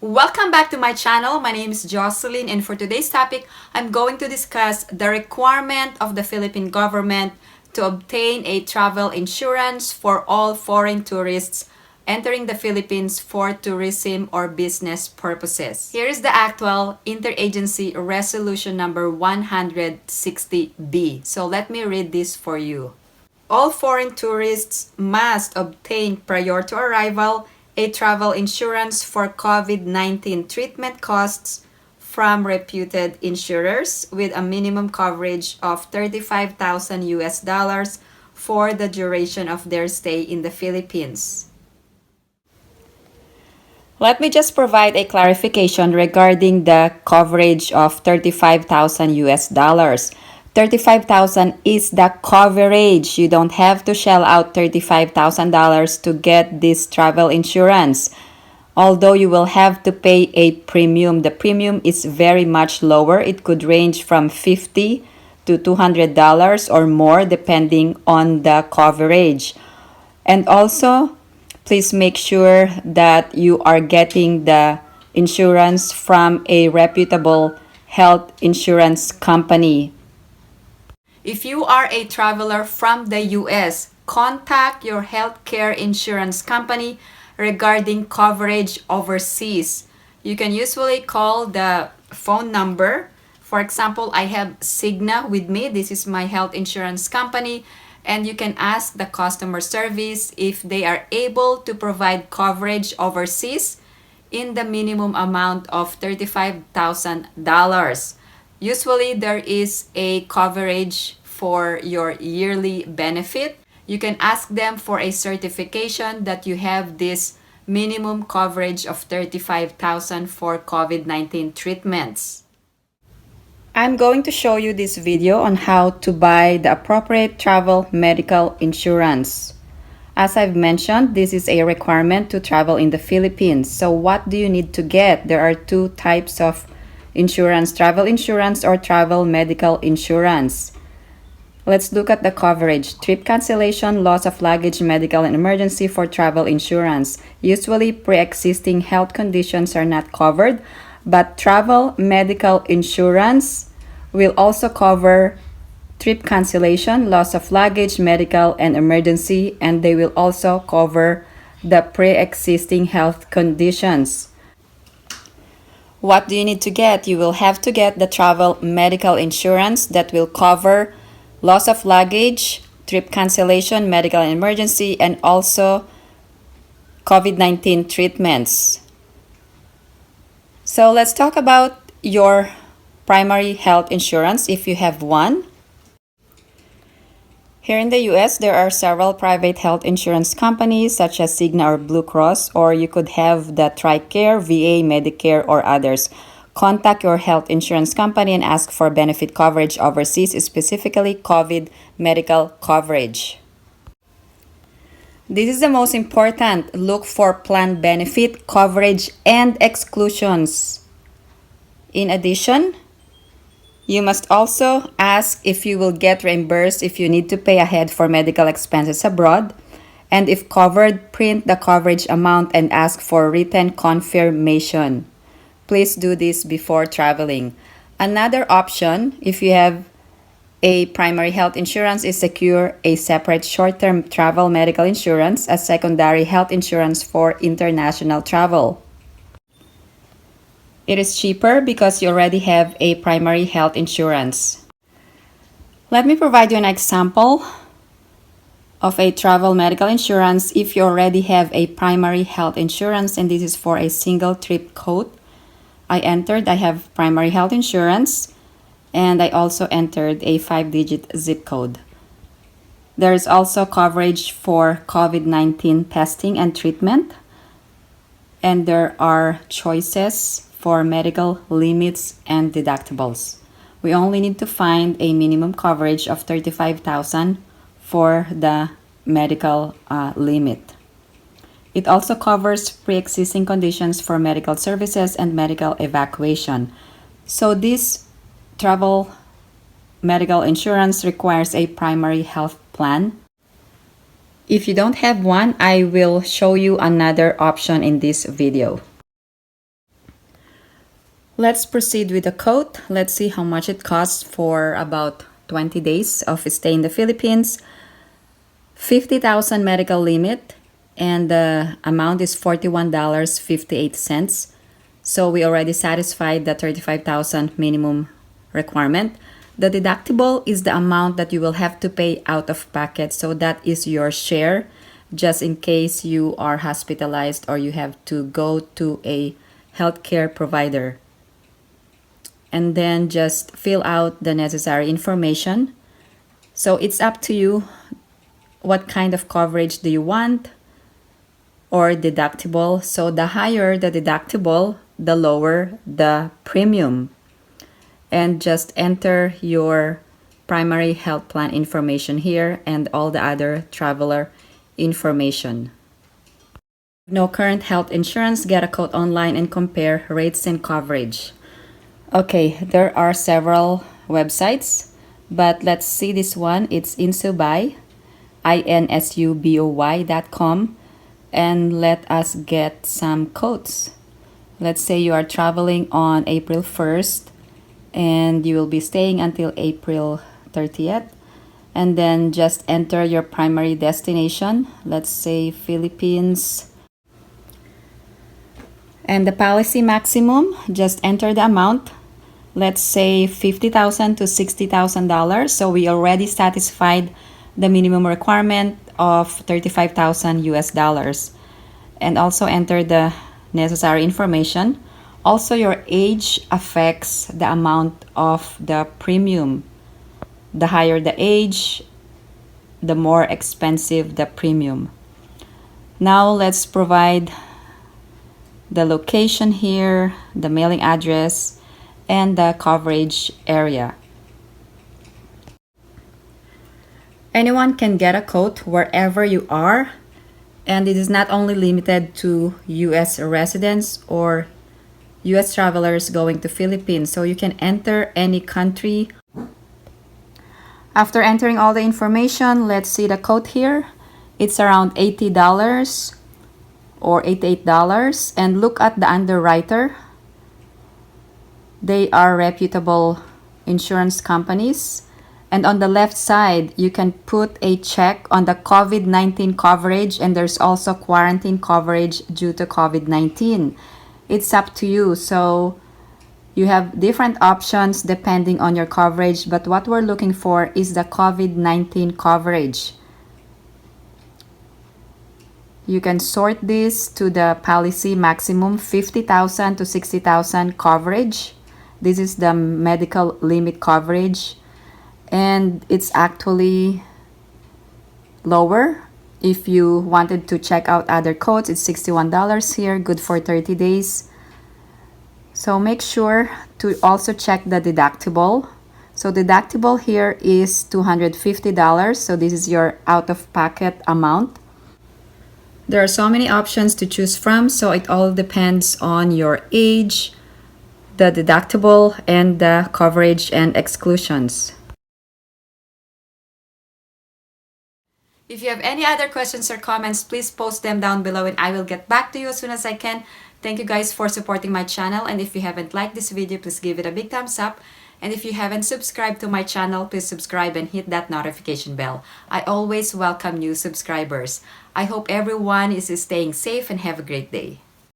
Welcome back to my channel. My name is Jocelyn, and for today's topic, I'm going to discuss the requirement of the Philippine government to obtain a travel insurance for all foreign tourists entering the Philippines for tourism or business purposes. Here is the actual Interagency Resolution number 160B. So let me read this for you. All foreign tourists must obtain prior to arrival a travel insurance for COVID-19 treatment costs from reputed insurers with a minimum coverage of $35,000 for the duration of their stay in the Philippines. Let me just provide a clarification regarding the coverage of $35,000. 35,000 is the coverage. You don't have to shell out $35,000 to get this travel insurance. Although you will have to pay a premium. The premium is very much lower. It could range from $50 to $200 or more depending on the coverage. And also, please make sure that you are getting the insurance from a reputable health insurance company. If you are a traveler from the US, contact your healthcare insurance company regarding coverage overseas. You can usually call the phone number. For example, I have Cigna with me. This is my health insurance company. And you can ask the customer service if they are able to provide coverage overseas in the minimum amount of $35,000. Usually, there is a coverage for your yearly benefit. You can ask them for a certification that you have this minimum coverage of $35,000 for COVID-19 treatments. I'm going to show you this video on how to buy the appropriate travel medical insurance. As I've mentioned, this is a requirement to travel in the Philippines. So what do you need to get? There are two types of insurance, travel insurance or travel medical insurance. Let's look at the coverage. Trip cancellation, loss of luggage, medical and emergency for travel insurance. Usually, pre-existing health conditions are not covered, but travel medical insurance will also cover trip cancellation, loss of luggage, medical and emergency, and they will also cover the pre-existing health conditions. What do you need to get? You will have to get the travel medical insurance that will cover loss of luggage, trip cancellation, medical and emergency, and also COVID-19 treatments. So let's talk about your primary health insurance if you have one. Here in the US, there are several private health insurance companies such as Cigna or Blue Cross, or you could have the TRICARE, VA, Medicare, or others. Contact your health insurance company and ask for benefit coverage overseas, specifically COVID medical coverage. This is the most important. Look for plan benefit, coverage, and exclusions. In addition, you must also ask if you will get reimbursed if you need to pay ahead for medical expenses abroad. And if covered, print the coverage amount and ask for written confirmation. Please do this before traveling. Another option, if you have a primary health insurance, is secure a separate short-term travel medical insurance as secondary health insurance for international travel. It is cheaper because you already have a primary health insurance. Let me provide you an example of a travel medical insurance if you already have a primary health insurance, and this is for a single trip code. I have primary health insurance, and I also entered a 5-digit zip code. There is also coverage for COVID-19 testing and treatment, and there are choices for medical limits and deductibles. We only need to find a minimum coverage of $35,000 for the medical limit. It also covers pre-existing conditions for medical services and medical evacuation. So this travel medical insurance requires a primary health plan. If you don't have one, I will show you another option in this video. Let's proceed with the quote. Let's see how much it costs for about 20 days of stay in the Philippines. 50,000 medical limit, and the amount is $41.58. So we already satisfied the 35,000 minimum requirement. The deductible is the amount that you will have to pay out of pocket. So that is your share, just in case you are hospitalized or you have to go to a healthcare provider. And then just fill out the necessary information. So it's up to you. What kind of coverage do you want, or deductible? So the higher the deductible, the lower the premium. And just enter your primary health plan information here and all the other traveler information. No current health insurance, get a quote online and compare rates and coverage. Okay, there are several websites, but let's see this one. It's Insubuy, insuboy.com, and let us get some quotes. Let's say you are traveling on April 1st and you will be staying until April 30th, and then just enter your primary destination. Let's say Philippines. And the policy maximum, just enter the amount. Let's say $50,000 to $60,000. So we already satisfied the minimum requirement of 35,000 US dollars. And also enter the necessary information. Also, your age affects the amount of the premium. The higher the age, the more expensive the premium. Now let's provide the location here, the mailing address, and the coverage area. Anyone can get a quote wherever you are, and it is not only limited to US residents or US travelers going to Philippines. So you can enter any country. After entering all the information, let's see the quote here. It's around $80 or $88, and look at the underwriter. They are reputable insurance companies. And on the left side, you can put a check on the COVID-19 coverage, and there's also quarantine coverage due to COVID-19. It's up to you. So you have different options depending on your coverage, but what we're looking for is the COVID-19 coverage. You can sort this to the policy maximum, 50,000 to 60,000 coverage. This is the medical limit coverage, and it's actually lower. If you wanted to check out other quotes, it's $61 here, good for 30 days. So make sure to also check the deductible. So deductible here is $250. So this is your out-of-pocket amount. There are so many options to choose from, so it all depends on your age, the deductible, and the coverage and exclusions. If you have any other questions or comments, please post them down below and I will get back to you as soon as I can. Thank you guys for supporting my channel, and if you haven't liked this video, please give it a big thumbs up. And if you haven't subscribed to my channel, please subscribe and hit that notification bell. I always welcome new subscribers. I hope everyone is staying safe and have a great day.